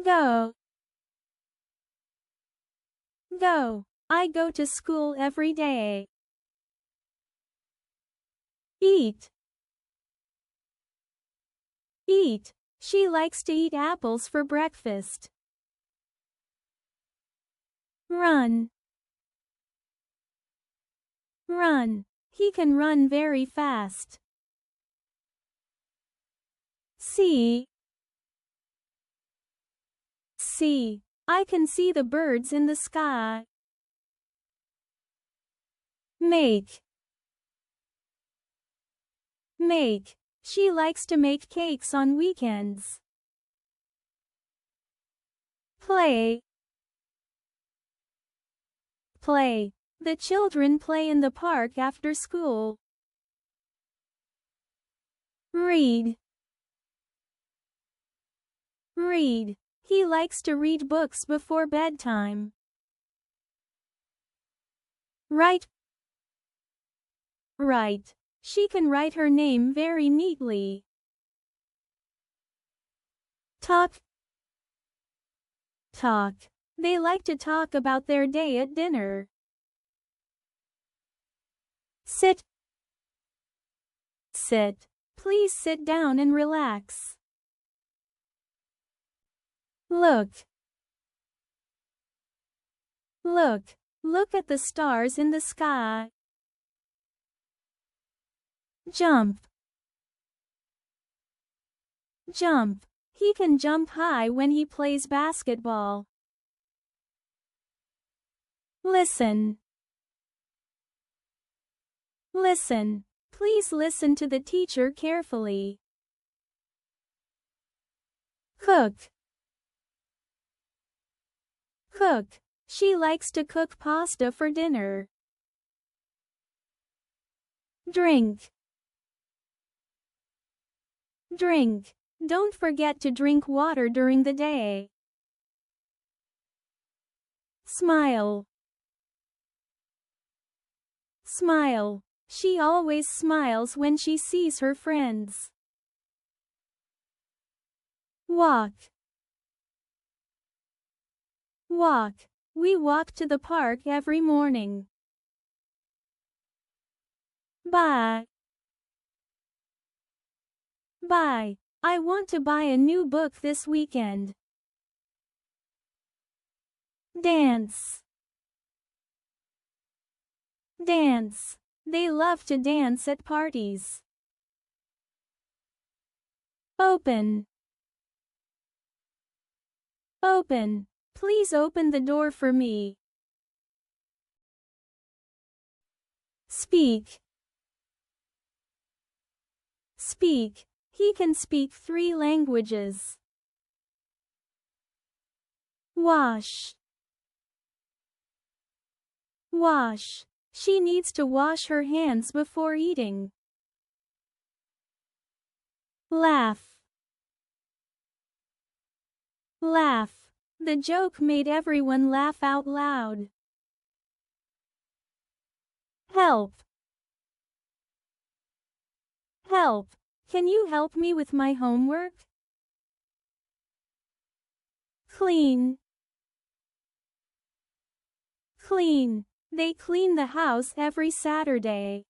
Go. Go. I go to school every day. Eat. Eat. She likes to eat apples for breakfast. Run. Run. He can run very fast. See. See. I can see the birds in the sky. Make. Make. She likes to make cakes on weekends. Play. Play. The children play in the park after school. Read. Read. He likes to read books before bedtime. Write. Write. She can write her name very neatly. Talk. Talk. They like to talk about their day at dinner. Sit. Sit. Please sit down and relax. Look. Look. Look at the stars in the sky. Jump. Jump. He can jump high when he plays basketball. Listen. Listen. Please listen to the teacher carefully. Cook. Cook. She likes to cook pasta for dinner. Drink. Drink. Don't forget to drink water during the day. Smile. Smile. She always smiles when she sees her friends. Walk. Walk. We walk to the park every morning. Buy. Buy. I want to buy a new book this weekend. Dance. Dance. They love to dance at parties. Open. Open. Please open the door for me. Speak. Speak. He can speak 3 languages. Wash. Wash. She needs to wash her hands before eating. Laugh. Laugh. The joke made everyone laugh out loud. Help. Help. Can you help me with my homework? Clean. Clean. They clean the house every Saturday.